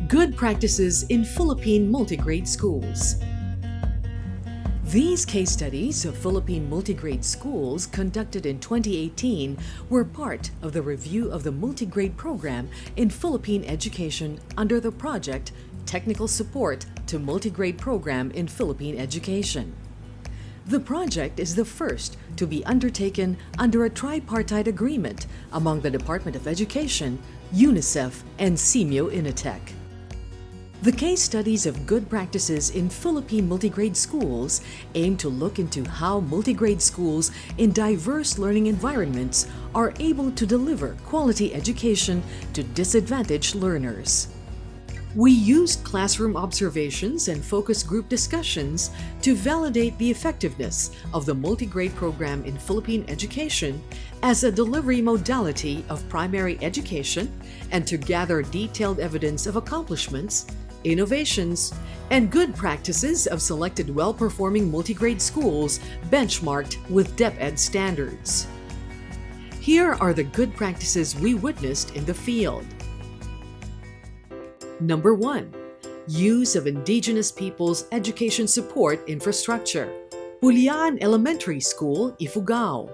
Good practices in Philippine Multigrade Schools. These case studies of Philippine Multigrade Schools conducted in 2018 were part of the review of the Multigrade Program in Philippine Education under the project Technical Support to Multigrade Program in Philippine Education. The project is the first to be undertaken under a tripartite agreement among the Department of Education, UNICEF, and SEAMEO INNOTECH. The case studies of good practices in Philippine multigrade schools aim to look into how multigrade schools in diverse learning environments are able to deliver quality education to disadvantaged learners. We used classroom observations and focus group discussions to validate the effectiveness of the multigrade program in Philippine education as a delivery modality of primary education and to gather detailed evidence of accomplishments, innovations, and good practices of selected well-performing multigrade schools benchmarked with DepEd standards. Here are the good practices we witnessed in the field. Number 1. Use of Indigenous people's education support infrastructure. Pulian Elementary School, Ifugao.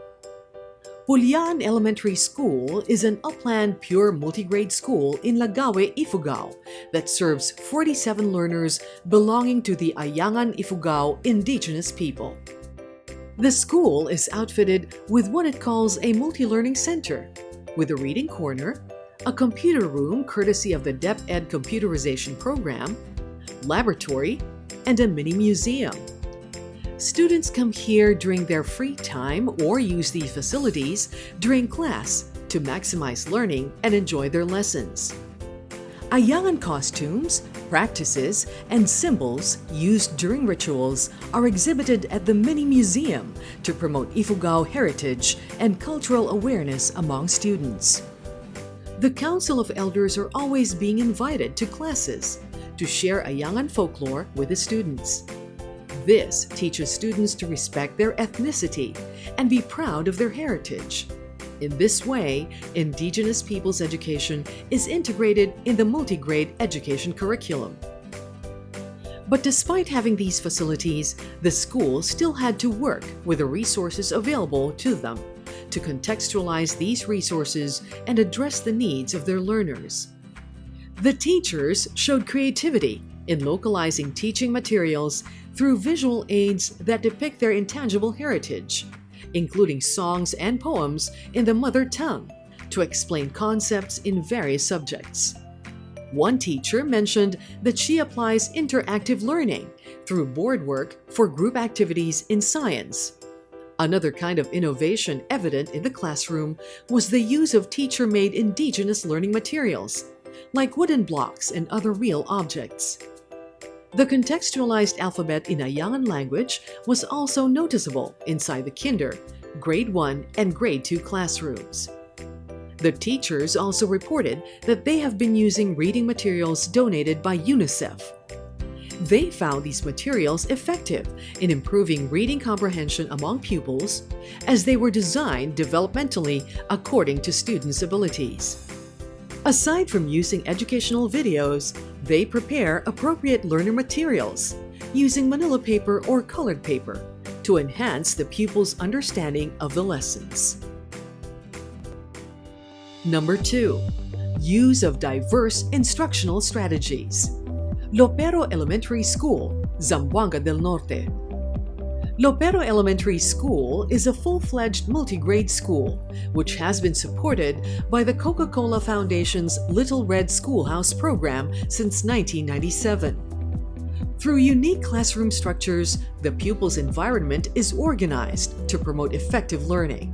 Pulian Elementary School is an upland pure multigrade school in Lagawe, Ifugao that serves 47 learners belonging to the Ayangan Ifugao Indigenous people. The school is outfitted with what it calls a multi-learning center, with a reading corner, a computer room courtesy of the DepEd computerization program, laboratory, and a mini museum. Students come here during their free time or use these facilities during class to maximize learning and enjoy their lessons. Ayangan costumes, practices, and symbols used during rituals are exhibited at the mini museum to promote Ifugao heritage and cultural awareness among students. The Council of Elders are always being invited to classes to share Ayangan folklore with the students. This teaches students to respect their ethnicity and be proud of their heritage. In this way, Indigenous people's education is integrated in the multigrade education curriculum. But despite having these facilities, the school still had to work with the resources available to them to contextualize these resources and address the needs of their learners. The teachers showed creativity in localizing teaching materials through visual aids that depict their intangible heritage, including songs and poems in the mother tongue to explain concepts in various subjects. One teacher mentioned that she applies interactive learning through board work for group activities in science. Another kind of innovation evident in the classroom was the use of teacher-made Indigenous learning materials, like wooden blocks and other real objects. The contextualized alphabet in Ayangan language was also noticeable inside the kinder, grade 1, and grade 2 classrooms. The teachers also reported that they have been using reading materials donated by UNICEF. They found these materials effective in improving reading comprehension among pupils as they were designed developmentally according to students' abilities. Aside from using educational videos, they prepare appropriate learner materials using manila paper or colored paper to enhance the pupils' understanding of the lessons. Number 2. Use of diverse instructional strategies. Lopero Elementary School, Zamboanga del Norte. Lopero Elementary School is a full-fledged multigrade school which has been supported by the Coca-Cola Foundation's Little Red Schoolhouse program since 1997. Through unique classroom structures, the pupil's environment is organized to promote effective learning.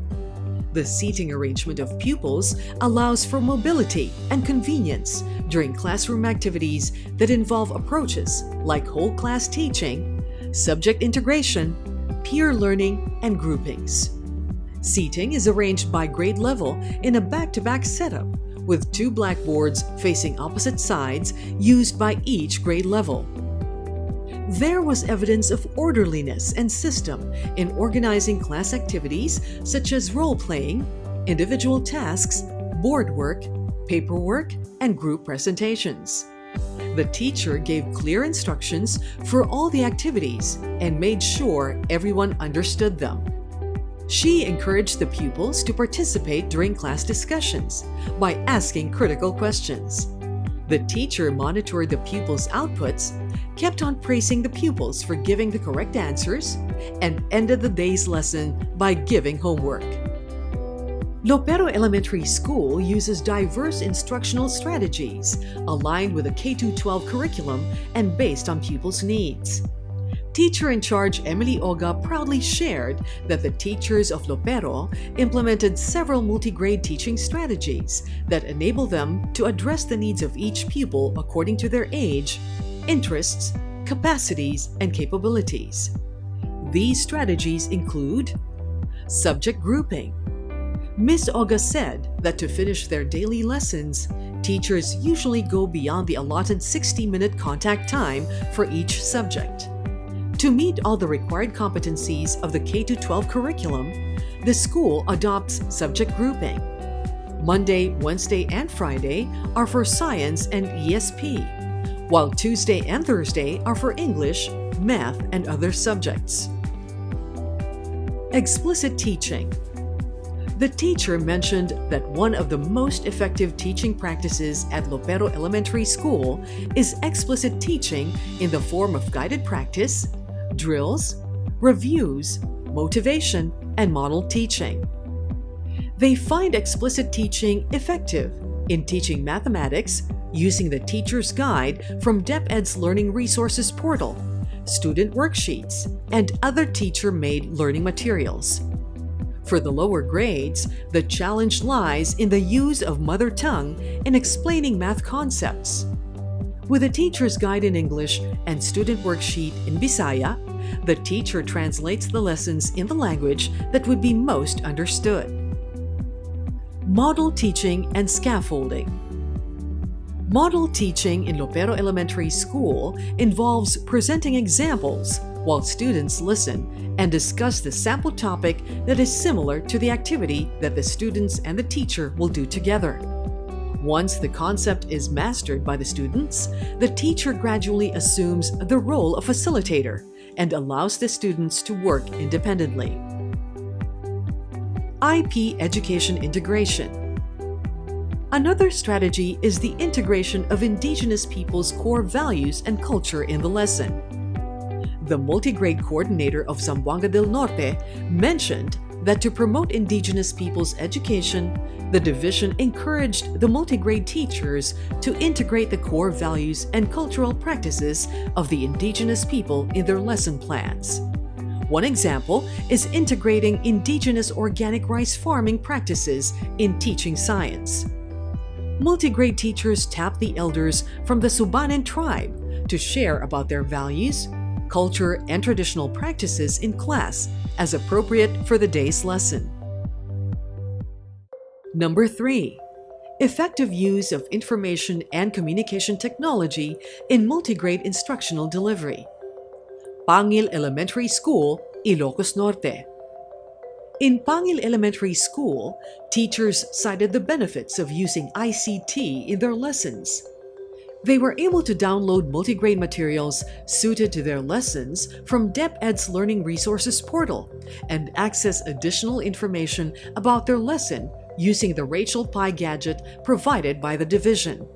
The seating arrangement of pupils allows for mobility and convenience during classroom activities that involve approaches like whole class teaching, subject integration, peer learning, and groupings. Seating is arranged by grade level in a back-to-back setup with 2 blackboards facing opposite sides used by each grade level. There was evidence of orderliness and system in organizing class activities such as role-playing, individual tasks, board work, paperwork, and group presentations. The teacher gave clear instructions for all the activities and made sure everyone understood them. She encouraged the pupils to participate during class discussions by asking critical questions. The teacher monitored the pupils' outputs, kept on praising the pupils for giving the correct answers, and ended the day's lesson by giving homework. Lopero Elementary School uses diverse instructional strategies aligned with the K-12 curriculum and based on pupils' needs. Teacher in charge Emily Oga proudly shared that the teachers of Lopero implemented several multi-grade teaching strategies that enable them to address the needs of each pupil according to their age, interests, capacities, and capabilities. These strategies include subject grouping. Ms. Oga said that to finish their daily lessons, teachers usually go beyond the allotted 60-minute contact time for each subject. To meet all the required competencies of the K-12 curriculum, the school adopts subject grouping. Monday, Wednesday, and Friday are for science and ESP, while Tuesday and Thursday are for English, math, and other subjects. Explicit teaching. The teacher mentioned that one of the most effective teaching practices at Lopero Elementary School is explicit teaching in the form of guided practice, drills, reviews, motivation, and model teaching. They find explicit teaching effective in teaching mathematics using the teacher's guide from DepEd's Learning Resources portal, student worksheets, and other teacher-made learning materials. For the lower grades, the challenge lies in the use of mother tongue in explaining math concepts. With a teacher's guide in English and student worksheet in Bisaya, the teacher translates the lessons in the language that would be most understood. Model teaching and scaffolding. Model teaching in Lopero Elementary School involves presenting examples while students listen and discuss the sample topic that is similar to the activity that the students and the teacher will do together. Once the concept is mastered by the students, the teacher gradually assumes the role of facilitator and allows the students to work independently. IP education integration. Another strategy is the integration of Indigenous peoples' core values and culture in the lesson. The multigrade coordinator of Zamboanga del Norte mentioned that to promote Indigenous peoples' education, the division encouraged the multigrade teachers to integrate the core values and cultural practices of the Indigenous people in their lesson plans. One example is integrating Indigenous organic rice farming practices in teaching science. Multigrade teachers tap the elders from the Subanen tribe to share about their values, culture, and traditional practices in class as appropriate for the day's lesson. Number 3. Effective use of information and communication technology in multigrade instructional delivery. Pangil Elementary School, Ilocos Norte. In Pangil Elementary School, teachers cited the benefits of using ICT in their lessons. They were able to download multigrade materials suited to their lessons from DepEd's Learning Resources portal and access additional information about their lesson using the Rachel Pi gadget provided by the division.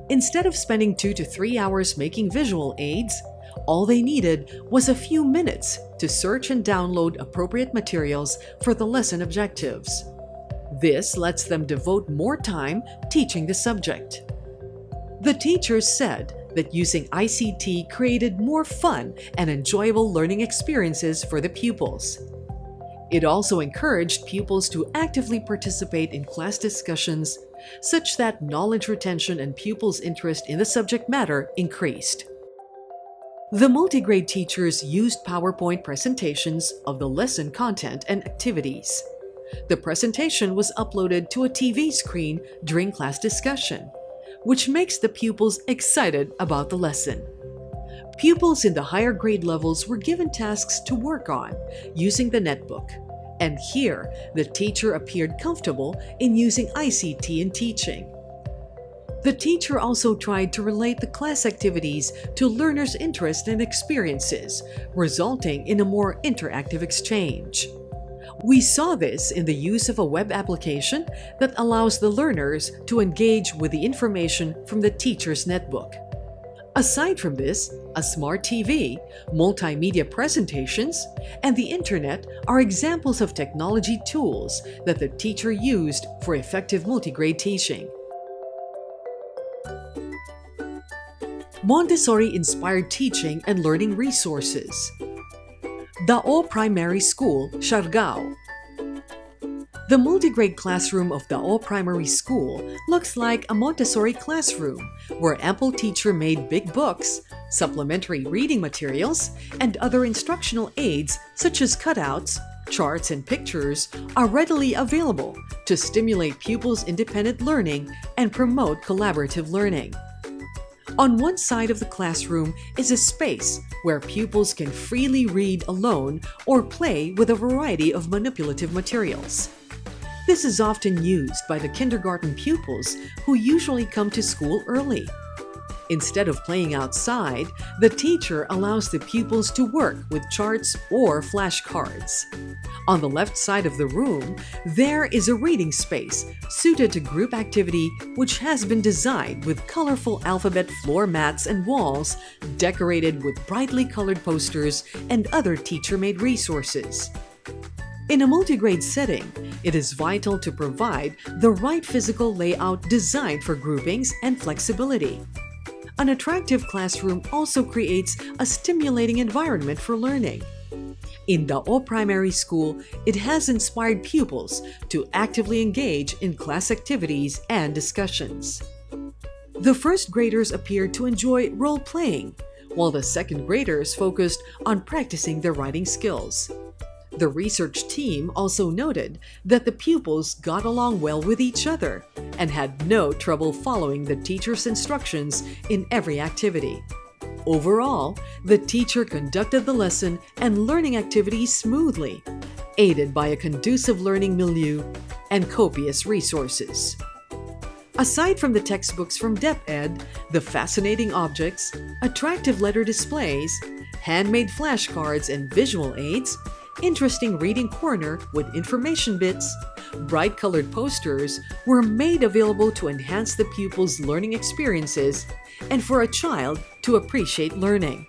Instead of spending 2 to 3 hours making visual aids, all they needed was a few minutes to search and download appropriate materials for the lesson objectives. This lets them devote more time teaching the subject. The teachers said that using ICT created more fun and enjoyable learning experiences for the pupils. It also encouraged pupils to actively participate in class discussions such that knowledge retention and pupils' interest in the subject matter increased. The multigrade teachers used PowerPoint presentations of the lesson content and activities. The presentation was uploaded to a TV screen during class discussion, which makes the pupils excited about the lesson. Pupils in the higher grade levels were given tasks to work on using the netbook, and here the teacher appeared comfortable in using ICT in teaching. The teacher also tried to relate the class activities to learners' interests and experiences, resulting in a more interactive exchange. We saw this in the use of a web application that allows the learners to engage with the information from the teacher's netbook. Aside from this, a smart TV, multimedia presentations, and the internet are examples of technology tools that the teacher used for effective multigrade teaching. Montessori-inspired teaching and learning resources. Dao Primary School, Siargao. The multigrade classroom of Dao Primary School looks like a Montessori classroom where ample teacher-made big books, supplementary reading materials, and other instructional aids such as cutouts, charts, and pictures are readily available to stimulate pupils' independent learning and promote collaborative learning. On one side of the classroom is a space where pupils can freely read alone or play with a variety of manipulative materials. This is often used by the kindergarten pupils who usually come to school early. Instead of playing outside, the teacher allows the pupils to work with charts or flashcards. On the left side of the room, there is a reading space suited to group activity which has been designed with colorful alphabet floor mats and walls decorated with brightly colored posters and other teacher-made resources. In a multigrade setting, it is vital to provide the right physical layout designed for groupings and flexibility. An attractive classroom also creates a stimulating environment for learning. In Dao Primary School, it has inspired pupils to actively engage in class activities and discussions. The first graders appeared to enjoy role-playing, while the second graders focused on practicing their writing skills. The research team also noted that the pupils got along well with each other and had no trouble following the teacher's instructions in every activity. Overall, the teacher conducted the lesson and learning activities smoothly, aided by a conducive learning milieu and copious resources. Aside from the textbooks from DepEd, the fascinating objects, attractive letter displays, handmade flashcards and visual aids, interesting reading corner with information bits, bright colored posters were made available to enhance the pupils' learning experiences and for a child to appreciate learning.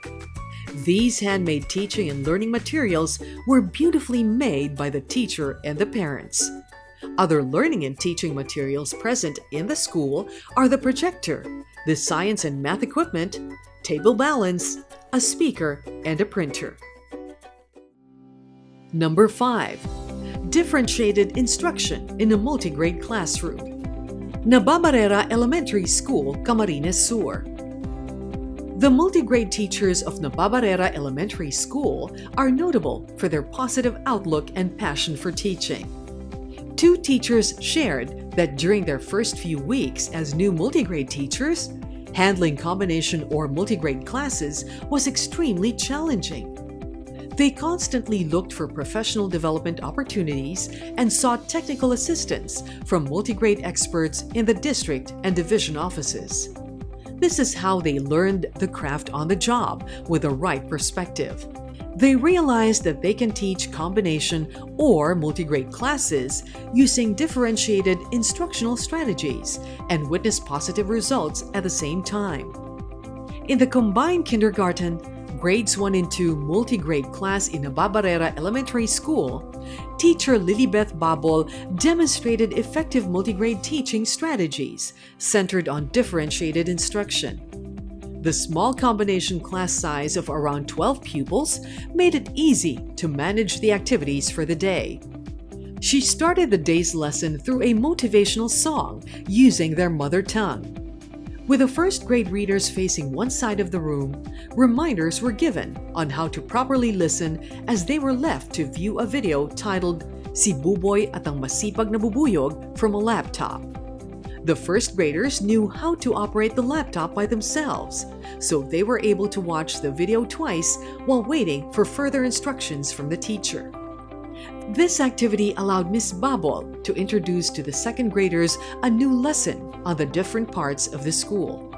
These handmade teaching and learning materials were beautifully made by the teacher and the parents. Other learning and teaching materials present in the school are the projector, the science and math equipment, table balance, a speaker, and a printer. Number 5. Differentiated instruction in a multigrade classroom. Nababarera Elementary School, Camarines Sur. The multigrade teachers of Nababarera Elementary School are notable for their positive outlook and passion for teaching. Two teachers shared that during their first few weeks as new multigrade teachers, handling combination or multigrade classes was extremely challenging. They constantly looked for professional development opportunities and sought technical assistance from multigrade experts in the district and division offices. This is how they learned the craft on the job with the right perspective. They realized that they can teach combination or multigrade classes using differentiated instructional strategies and witness positive results at the same time. In the combined kindergarten, Grades 1 and 2 multigrade class in Nababarera Elementary School, teacher Lilibeth Babol demonstrated effective multigrade teaching strategies centered on differentiated instruction. The small combination class size of around 12 pupils made it easy to manage the activities for the day. She started the day's lesson through a motivational song using their mother tongue. With the first grade readers facing one side of the room, reminders were given on how to properly listen as they were left to view a video titled Si Buboy at ang Masipag na Bubuyog from a laptop. The first graders knew how to operate the laptop by themselves, so they were able to watch the video twice while waiting for further instructions from the teacher. This activity allowed Miss Babol to introduce to the second graders a new lesson on the different parts of the school.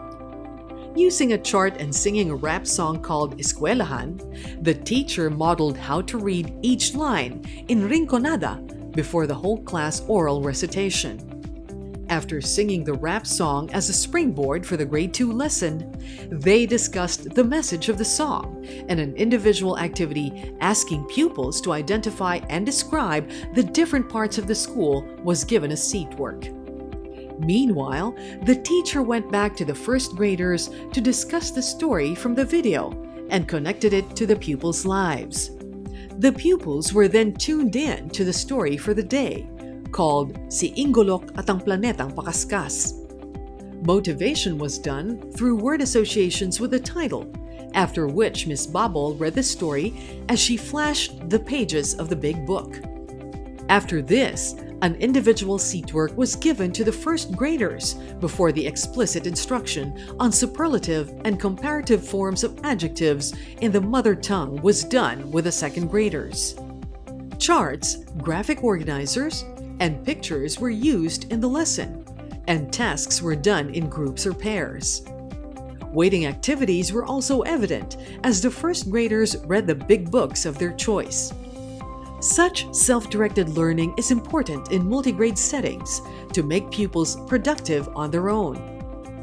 Using a chart and singing a rap song called Eskwelahan, the teacher modeled how to read each line in rinconada before the whole class oral recitation. After singing the rap song as a springboard for the grade 2 lesson, they discussed the message of the song and an individual activity asking pupils to identify and describe the different parts of the school was given as seat work. Meanwhile, the teacher went back to the first graders to discuss the story from the video and connected it to the pupils' lives. The pupils were then tuned in to the story for the day, called Si Ingolok at ang Planetang Pakaskas. Motivation was done through word associations with the title, after which Miss Babol read the story as she flashed the pages of the big book. After this, an individual seat work was given to the first graders before the explicit instruction on superlative and comparative forms of adjectives in the mother tongue was done with the second graders. Charts, graphic organizers, and pictures were used in the lesson, and tasks were done in groups or pairs. Waiting activities were also evident as the first graders read the big books of their choice. Such self-directed learning is important in multigrade settings to make pupils productive on their own.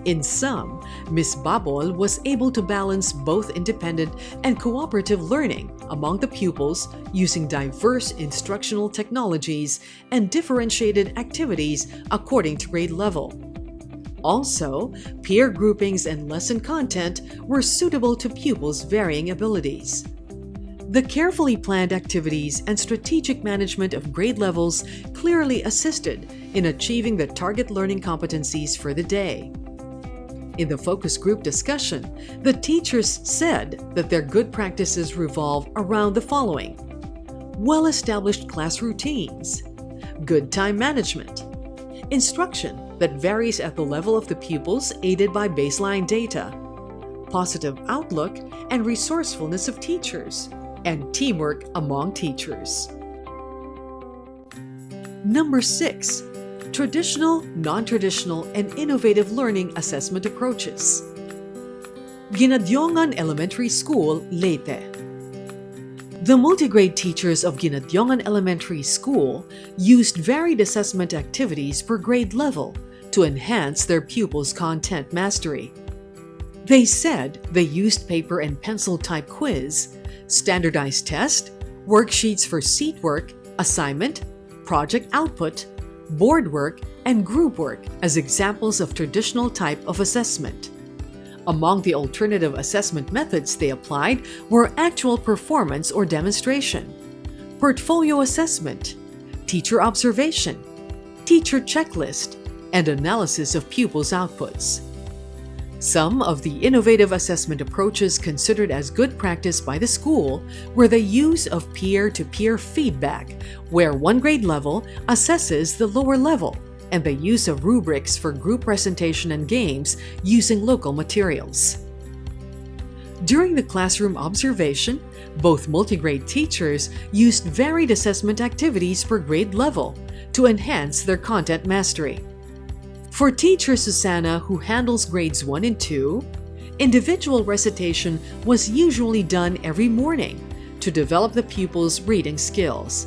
In sum, Ms. Babol was able to balance both independent and cooperative learning among the pupils using diverse instructional technologies and differentiated activities according to grade level. Also, peer groupings and lesson content were suitable to pupils' varying abilities. The carefully planned activities and strategic management of grade levels clearly assisted in achieving the target learning competencies for the day. In the focus group discussion, the teachers said that their good practices revolve around the following: well-established class routines, good time management, instruction that varies at the level of the pupils aided by baseline data, positive outlook and resourcefulness of teachers, and teamwork among teachers. Number 6. Traditional, non-traditional, and innovative learning assessment approaches. Ginadyongan Elementary School, Leyte. The multigrade teachers of Ginadyongan Elementary School used varied assessment activities per grade level to enhance their pupils' content mastery. They said they used paper and pencil type quiz, standardized test, worksheets for seat work, assignment, project output, board work, and group work as examples of traditional type of assessment. Among the alternative assessment methods they applied were actual performance or demonstration, portfolio assessment, teacher observation, teacher checklist, and analysis of pupils' outputs. Some of the innovative assessment approaches considered as good practice by the school were the use of peer-to-peer feedback, where one grade level assesses the lower level, and the use of rubrics for group presentation and games using local materials. During the classroom observation, both multigrade teachers used varied assessment activities per grade level to enhance their content mastery. For teacher Susana, who handles grades 1 and 2, individual recitation was usually done every morning to develop the pupils' reading skills.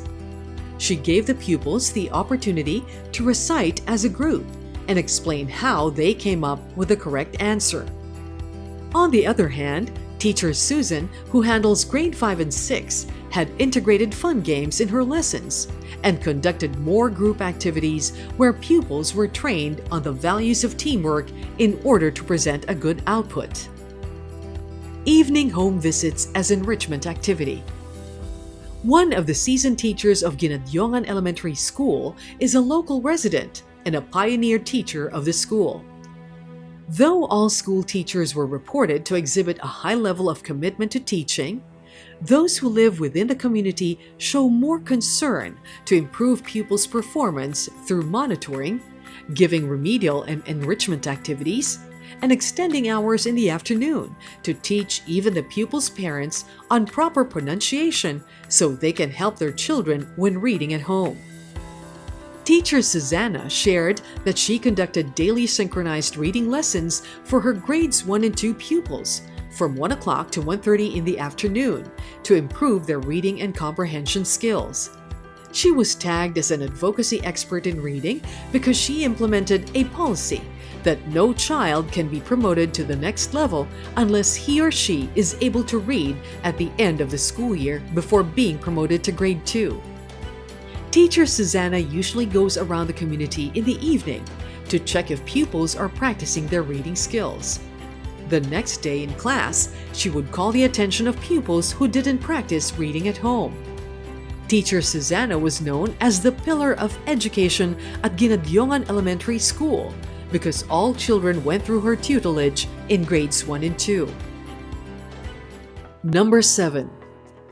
She gave the pupils the opportunity to recite as a group and explain how they came up with the correct answer. On the other hand, teacher Susan, who handles grade 5 and 6, had integrated fun games in her lessons and conducted more group activities where pupils were trained on the values of teamwork in order to present a good output. Evening home visits as enrichment activity. One of the seasoned teachers of Ginadyongan Elementary School is a local resident and a pioneer teacher of the school. Though all school teachers were reported to exhibit a high level of commitment to teaching, those who live within the community show more concern to improve pupils' performance through monitoring, giving remedial and enrichment activities, and extending hours in the afternoon to teach even the pupils' parents on proper pronunciation so they can help their children when reading at home. Teacher Susanna shared that she conducted daily synchronized reading lessons for her grades 1 and 2 pupils from 1 o'clock to 1:30 in the afternoon to improve their reading and comprehension skills. She was tagged as an advocacy expert in reading because she implemented a policy that no child can be promoted to the next level unless he or she is able to read at the end of the school year before being promoted to grade 2. Teacher Susanna usually goes around the community in the evening to check if pupils are practicing their reading skills. The next day in class, she would call the attention of pupils who didn't practice reading at home. Teacher Susanna was known as the pillar of education at Ginadyongan Elementary School because all children went through her tutelage in grades 1 and 2. Number 7.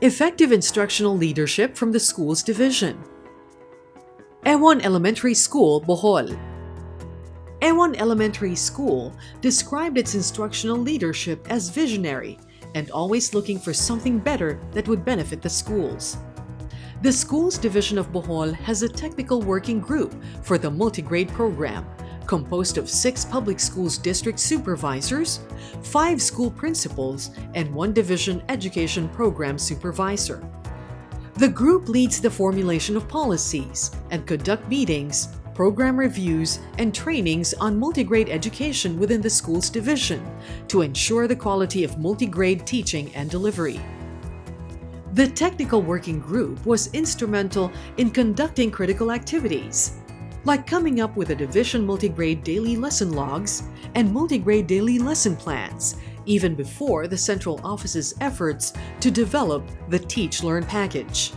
Effective instructional leadership from the school's division. Ewon Elementary School, Bohol. Ewon Elementary School described its instructional leadership as visionary and always looking for something better that would benefit the schools. The school's division of Bohol has a technical working group for the Multigrade Program, composed of 6 public schools district supervisors, 5 school principals, and 1 division education program supervisor. The group leads the formulation of policies and conduct meetings, program reviews, and trainings on multigrade education within the school's division to ensure the quality of multigrade teaching and delivery. The technical working group was instrumental in conducting critical activities, like coming up with a division multigrade daily lesson logs and multigrade daily lesson plans, even before the central office's efforts to develop the Teach-Learn package.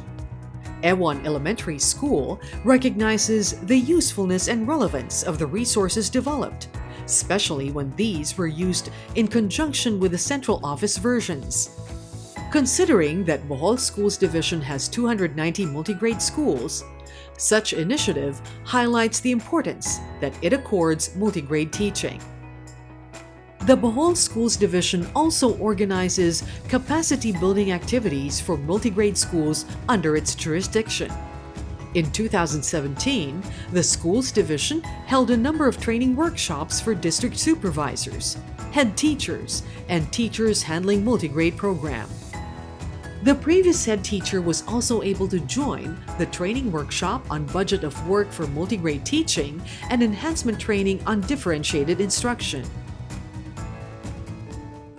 Ewon Elementary School recognizes the usefulness and relevance of the resources developed, especially when these were used in conjunction with the central office versions. Considering that Bohol Schools Division has 290 multigrade schools, such initiative highlights the importance that it accords multigrade teaching. The Bohol Schools Division also organizes capacity-building activities for multigrade schools under its jurisdiction. In 2017, the Schools Division held a number of training workshops for district supervisors, head teachers, and teachers handling multigrade program. The previous head teacher was also able to join the training workshop on budget of work for multigrade teaching and enhancement training on differentiated instruction.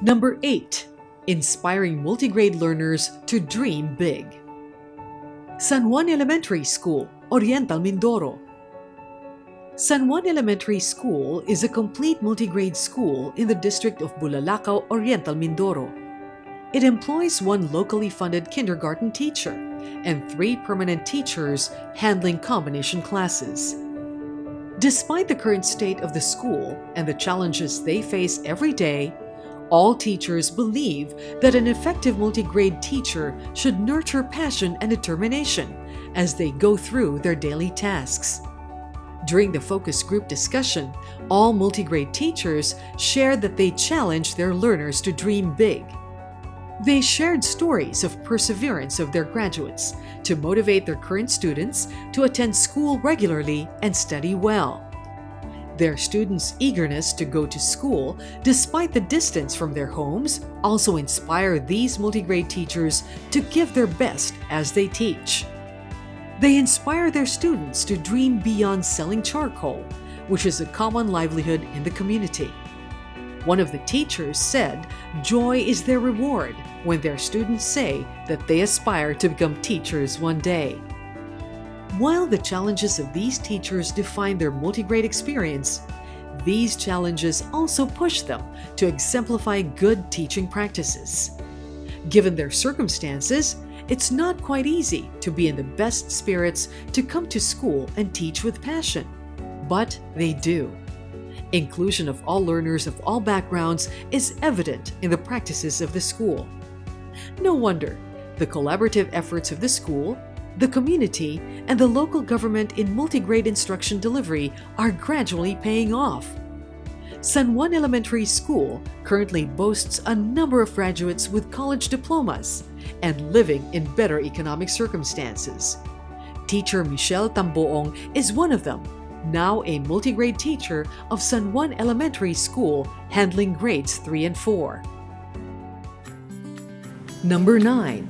Number 8. Inspiring multigrade learners to dream big. San Juan Elementary School, Oriental Mindoro. San Juan Elementary School is a complete multigrade school in the district of Bulalakaw, Oriental Mindoro. It employs 1 locally funded kindergarten teacher and 3 permanent teachers handling combination classes. Despite the current state of the school and the challenges they face every day, all teachers believe that an effective multigrade teacher should nurture passion and determination as they go through their daily tasks. During the focus group discussion, all multigrade teachers shared that they challenge their learners to dream big. They shared stories of perseverance of their graduates to motivate their current students to attend school regularly and study well. Their students' eagerness to go to school despite the distance from their homes also inspire these multigrade teachers to give their best as they teach. They inspire their students to dream beyond selling charcoal, which is a common livelihood in the community. One of the teachers said joy is their reward when their students say that they aspire to become teachers one day. While the challenges of these teachers define their multigrade experience, these challenges also push them to exemplify good teaching practices. Given their circumstances, it's not quite easy to be in the best spirits to come to school and teach with passion, but they do. Inclusion of all learners of all backgrounds is evident in the practices of the school. No wonder the collaborative efforts of the school, the community, and the local government in multigrade instruction delivery are gradually paying off. San Juan Elementary School currently boasts a number of graduates with college diplomas and living in better economic circumstances. Teacher Michelle Tamboong is one of them, now a multigrade teacher of San Juan Elementary School handling grades 3 and 4. Number 9.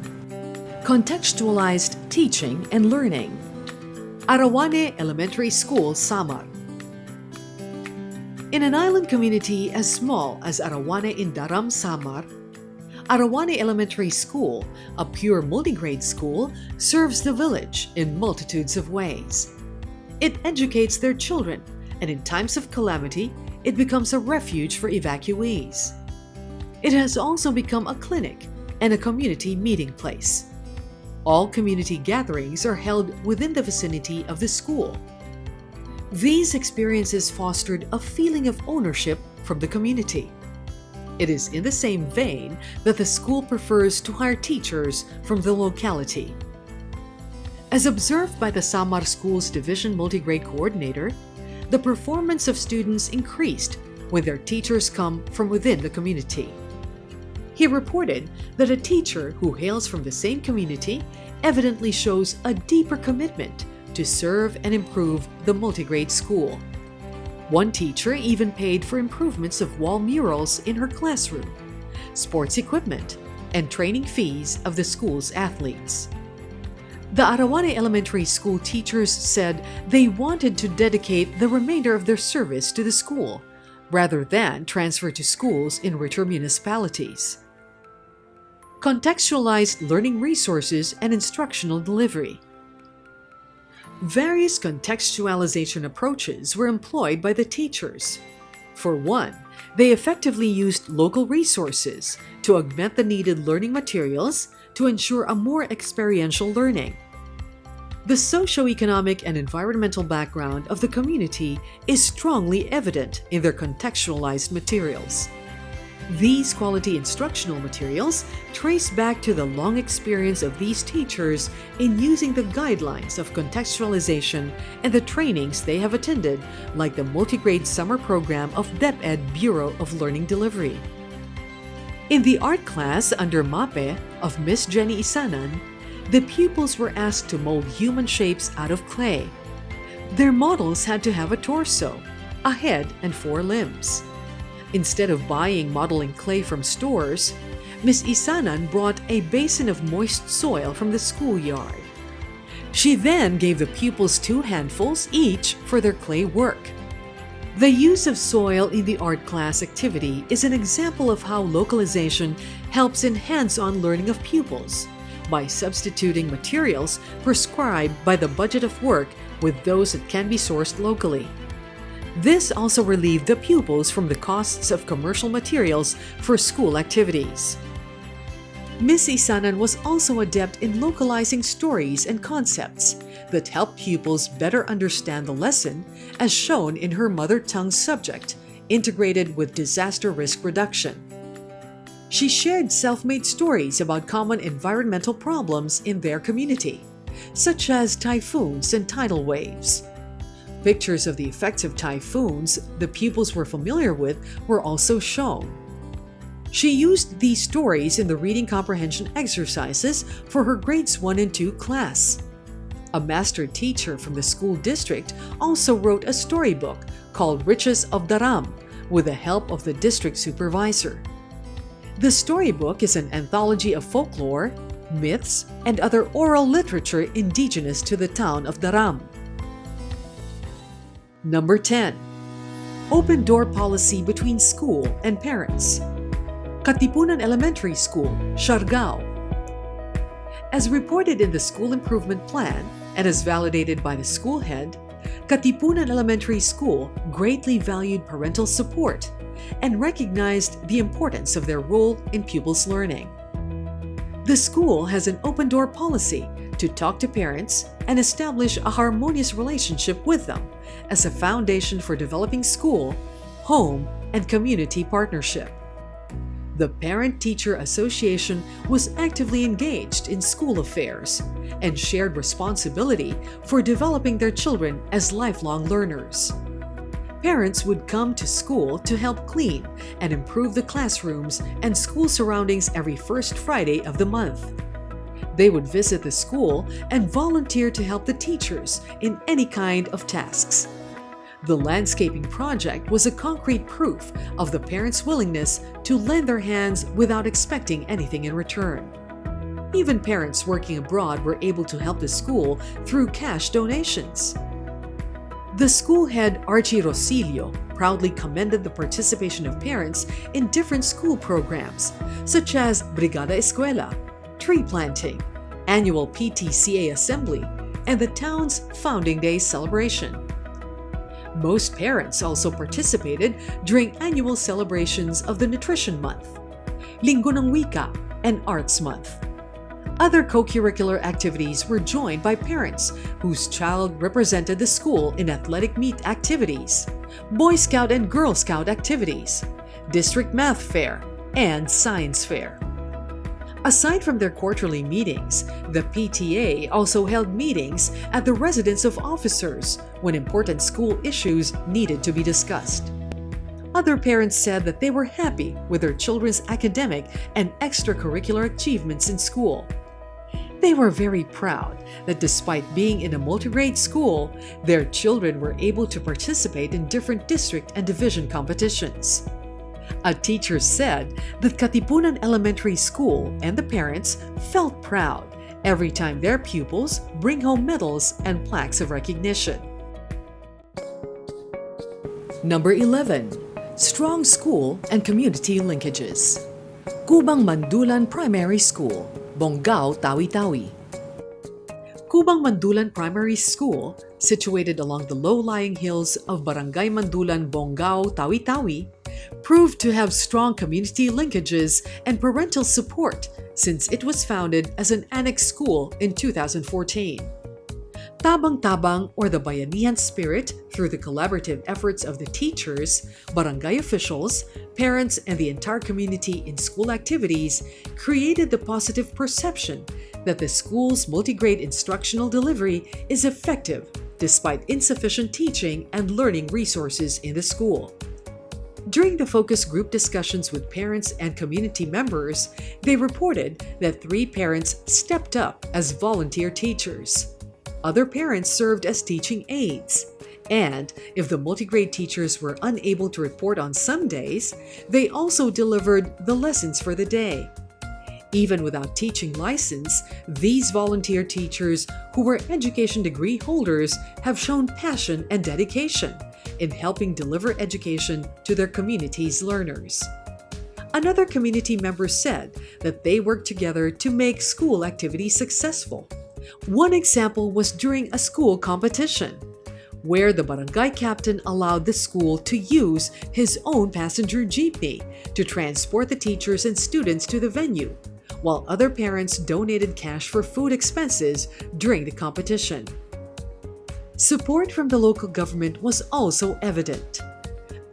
Contextualized teaching and learning. Arawane Elementary School, Samar. In an island community as small as Arawane in Daram, Samar, Arawane Elementary School, a pure multigrade school, serves the village in multitudes of ways. It educates their children, and in times of calamity, it becomes a refuge for evacuees. It has also become a clinic and a community meeting place. All community gatherings are held within the vicinity of the school. These experiences fostered a feeling of ownership from the community. It is in the same vein that the school prefers to hire teachers from the locality. As observed by the Samar School's Division Multigrade Coordinator, the performance of students increased when their teachers come from within the community. He reported that a teacher who hails from the same community evidently shows a deeper commitment to serve and improve the multigrade school. One teacher even paid for improvements of wall murals in her classroom, sports equipment, and training fees of the school's athletes. The Arawane Elementary School teachers said they wanted to dedicate the remainder of their service to the school, rather than transfer to schools in richer municipalities. Contextualized learning resources and instructional delivery. Various contextualization approaches were employed by the teachers. For one, they effectively used local resources to augment the needed learning materials to ensure a more experiential learning. The socioeconomic and environmental background of the community is strongly evident in their contextualized materials. These quality instructional materials trace back to the long experience of these teachers in using the guidelines of contextualization and the trainings they have attended, like the Multigrade Summer Program of DepEd Bureau of Learning Delivery. In the art class under MAPE of Miss Jenny Isanan, the pupils were asked to mold human shapes out of clay. Their models had to have a torso, a head, and 4 limbs. Instead of buying modeling clay from stores, Miss Isanan brought a basin of moist soil from the schoolyard. She then gave the pupils 2 handfuls each for their clay work. The use of soil in the art class activity is an example of how localization helps in hands-on learning of pupils by substituting materials prescribed by the budget of work with those that can be sourced locally. This also relieved the pupils from the costs of commercial materials for school activities. Miss Isanan was also adept in localizing stories and concepts that help pupils better understand the lesson, as shown in her mother tongue subject, integrated with disaster risk reduction. She shared self-made stories about common environmental problems in their community, such as typhoons and tidal waves. Pictures of the effects of typhoons the pupils were familiar with were also shown. She used these stories in the reading comprehension exercises for her grades 1 and 2 class. A master teacher from the school district also wrote a storybook called Riches of Daram with the help of the district supervisor. The storybook is an anthology of folklore, myths, and other oral literature indigenous to the town of Daram. Number 10. Open door policy between school and parents. Katipunan Elementary School, Siargao. As reported in the School Improvement Plan and as validated by the school head, Katipunan Elementary School greatly valued parental support and recognized the importance of their role in pupils' learning. The school has an open door policy to talk to parents and establish a harmonious relationship with them as a foundation for developing school, home, and community partnership. The Parent-Teacher Association was actively engaged in school affairs and shared responsibility for developing their children as lifelong learners. Parents would come to school to help clean and improve the classrooms and school surroundings every first Friday of the month. They would visit the school and volunteer to help the teachers in any kind of tasks. The landscaping project was a concrete proof of the parents' willingness to lend their hands without expecting anything in return. Even parents working abroad were able to help the school through cash donations. The school head, Archie Rosilio, proudly commended the participation of parents in different school programs, such as Brigada Escuela, tree planting, annual PTCA assembly, and the town's Founding Day celebration. Most parents also participated during annual celebrations of the Nutrition Month, Linggo ng Wika, and Arts Month. Other co-curricular activities were joined by parents whose child represented the school in athletic meet activities, Boy Scout and Girl Scout activities, District Math Fair, and Science Fair. Aside from their quarterly meetings, the PTA also held meetings at the residence of officers when important school issues needed to be discussed. Other parents said that they were happy with their children's academic and extracurricular achievements in school. They were very proud that despite being in a multigrade school, their children were able to participate in different district and division competitions. A teacher said that Katipunan Elementary School and the parents felt proud every time their pupils bring home medals and plaques of recognition. Number 11. Strong School and Community Linkages. Cubang Mandulan Primary School, Bongao, Tawi-Tawi. Cubang Mandulan Primary School, situated along the low-lying hills of Barangay Mandulan, Bongao, Tawi-Tawi, proved to have strong community linkages and parental support since it was founded as an annex school in 2014. Tabang-tabang, or the Bayanihan spirit, through the collaborative efforts of the teachers, barangay officials, parents, and the entire community in school activities, created the positive perception that the school's multigrade instructional delivery is effective despite insufficient teaching and learning resources in the school. During the focus group discussions with parents and community members, they reported that 3 parents stepped up as volunteer teachers. Other parents served as teaching aides, and if the multigrade teachers were unable to report on some days, they also delivered the lessons for the day. Even without teaching license, these volunteer teachers, who were education degree holders, have shown passion and dedication in helping deliver education to their community's learners. Another community member said that they worked together to make school activities successful. One example was during a school competition, where the barangay captain allowed the school to use his own passenger jeepney to transport the teachers and students to the venue, while other parents donated cash for food expenses during the competition. Support from the local government was also evident.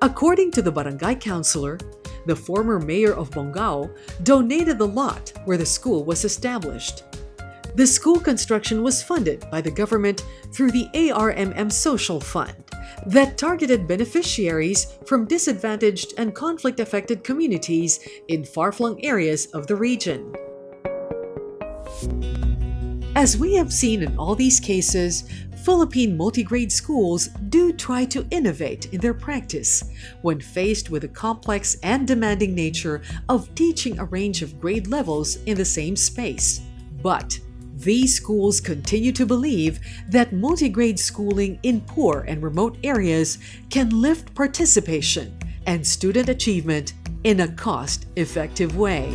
According to the barangay councilor, the former mayor of Bongao donated the lot where the school was established. The school construction was funded by the government through the ARMM Social Fund that targeted beneficiaries from disadvantaged and conflict-affected communities in far-flung areas of the region. As we have seen in all these cases, Philippine multigrade schools do try to innovate in their practice when faced with the complex and demanding nature of teaching a range of grade levels in the same space. But these schools continue to believe that multigrade schooling in poor and remote areas can lift participation and student achievement in a cost-effective way.